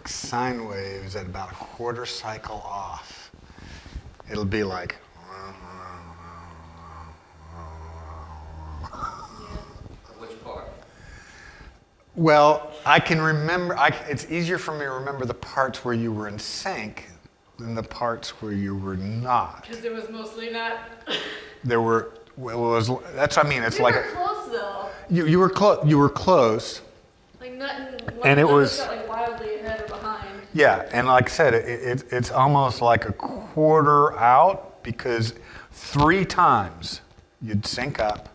like sine waves at about a quarter cycle off. It'll be like. Which part? Well, I can remember, it's easier for me to remember the parts where you were in sync than the parts where you were not. Because it was mostly not. There were, well, it was, that's what I mean, it's We like. were close though. You were close, you were close. Like nothing. And it was. Got like wildly ahead or behind. Yeah, and like I said, it's almost like a quarter out because 3 times you'd sync up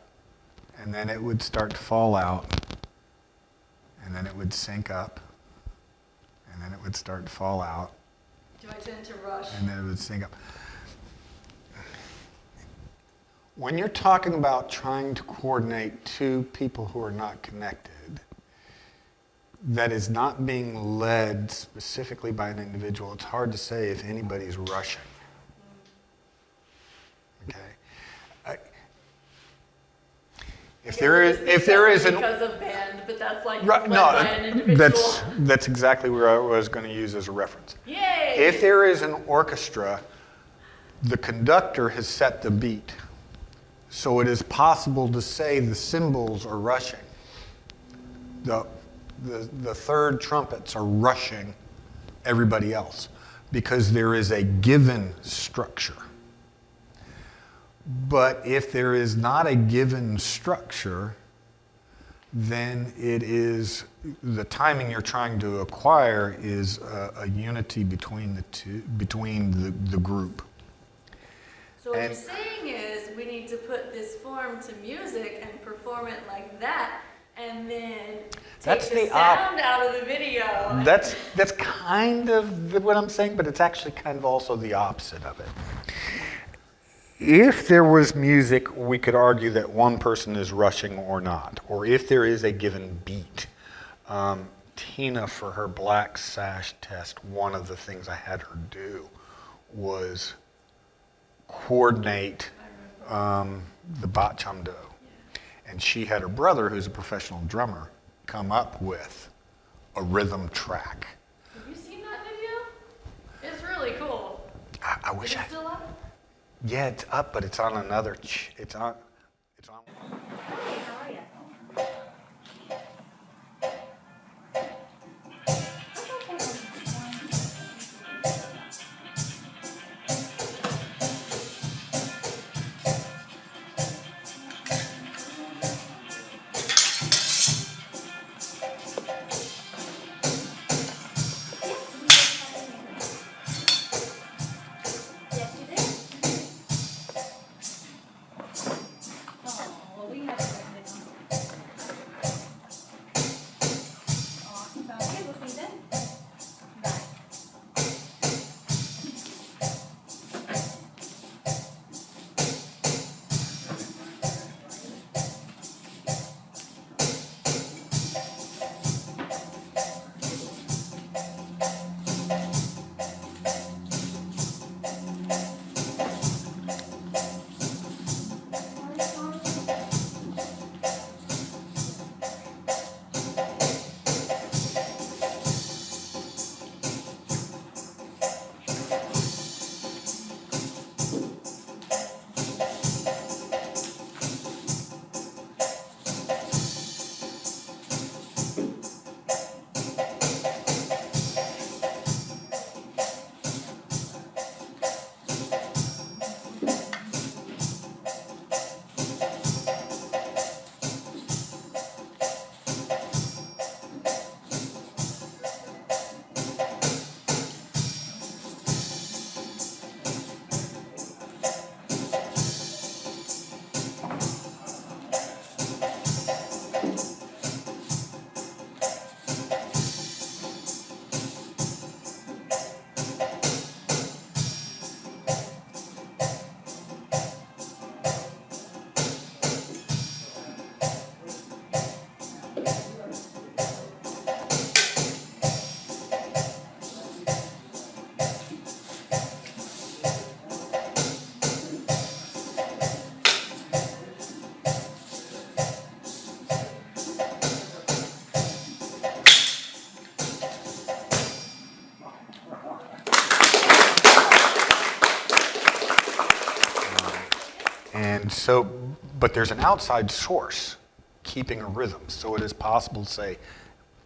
and then it would start to fall out and then it would sync up and then it would start to fall out. Do I tend to rush? And then it would sync up. When you're talking about trying to coordinate 2 people who are not connected, that is not being led specifically by an individual, it's hard to say if anybody's rushing. Okay? If there is an because of band, but that's like right, led no, by an individual. that's exactly where I was going to use as a reference. Yay! If there is an orchestra, the conductor has set the beat. So it is possible to say the cymbals are rushing. The third trumpets are rushing everybody else because there is a given structure. But if there is not a given structure, then it is the timing you're trying to acquire is a unity between the two, between the group. So what you're saying is we need to put this form to music and perform it like that, and then take the sound out of the video. That's kind of what I'm saying, but it's actually kind of also the opposite of it. If there was music, we could argue that one person is rushing or not, or if there is a given beat. Tina, for her black sash test, one of the things I had her do was coordinate the Bat Cham Do. And she had her brother, who's a professional drummer, come up with a rhythm track. Have you seen that video? It's really cool. I wish Is it still up? Yeah, it's up, but it's on another. It's on. We And so, but there's an outside source keeping a rhythm. So it is possible to say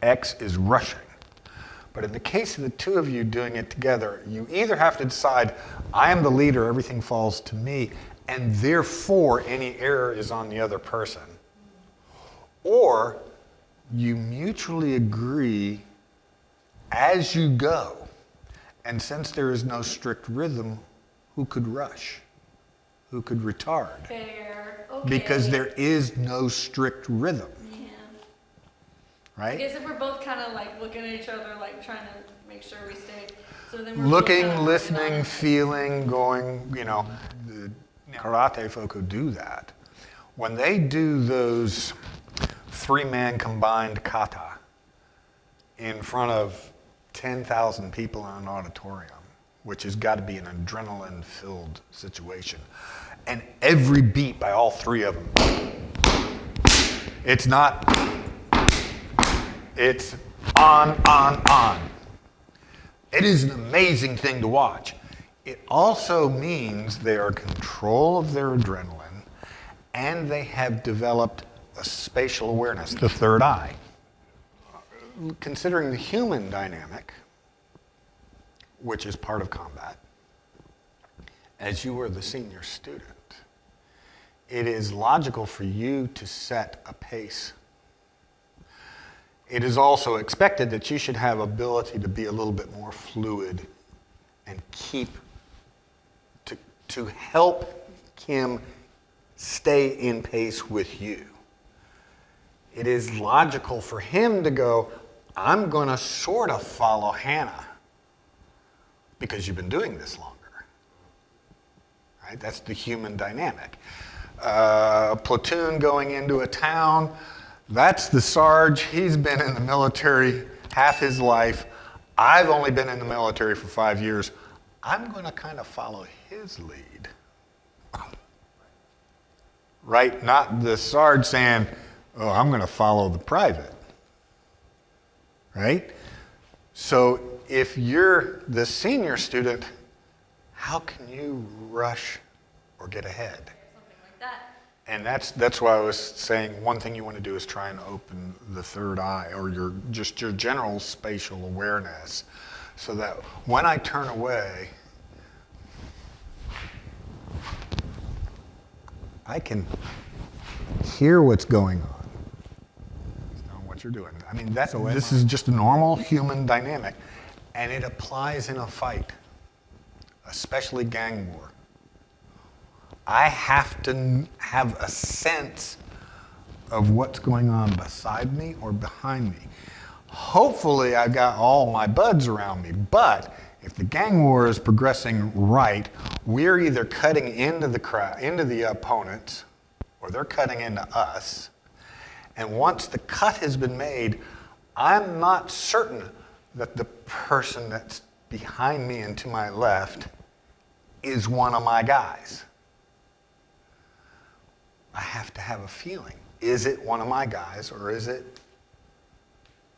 X is rushing. But in the case of the two of you doing it together, you either have to decide, I am the leader, everything falls to me, and therefore any error is on the other person. Or you mutually agree as you go. And since there is no strict rhythm, who could rush? Who could retard? Fair. Okay. Because there is no strict rhythm. Yeah. Right? I guess if we're both kind of like looking at each other, like trying to make sure we stay. So then we're Looking, both kinda listening, on. feeling, going, the karate folk who do that, when they do those 3-man combined kata in front of 10,000 people in an auditorium, which has got to be an adrenaline-filled situation, and every beat by all three of them, it's not, it's on. It is an amazing thing to watch. It also means they are in control of their adrenaline, and they have developed a spatial awareness, the third eye. Considering the human dynamic, which is part of combat, as you are the senior student, it is logical for you to set a pace. It is also expected that you should have ability to be a little bit more fluid and to help him stay in pace with you. It is logical for him to go, I'm going to sort of follow Hannah because you've been doing this longer. Right? That's the human dynamic. A platoon going into a town, that's the Sarge. He's been in the military half his life. I've only been in the military for 5 years. I'm going to kind of follow his lead. Right? Not the Sarge saying, oh, I'm going to follow the private. Right? So if you're the senior student, how can you rush or get ahead? Something like that. And that's why I was saying one thing you want to do is try and open the third eye or your general spatial awareness so that when I turn away, I can hear what's going on. That's not what you're doing. I mean, this is just a normal human dynamic, and it applies in a fight, especially gang war. I have to have a sense of what's going on beside me or behind me. Hopefully, I've got all my buds around me, but if the gang war is progressing right, we're either cutting into the opponents, or they're cutting into us. And once the cut has been made, I'm not certain that the person that's behind me and to my left is one of my guys. I have to have a feeling. Is it one of my guys or is it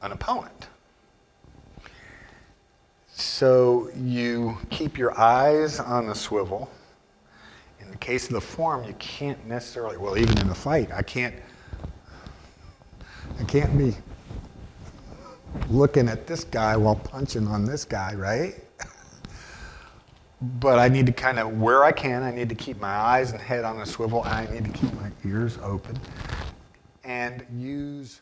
an opponent? So you keep your eyes on the swivel. In the case of the form, you can't necessarily, well, even in a fight, I can't be looking at this guy while punching on this guy, right? But I need to kind of, where I can, I need to keep my eyes and head on the swivel, and I need to keep my ears open and use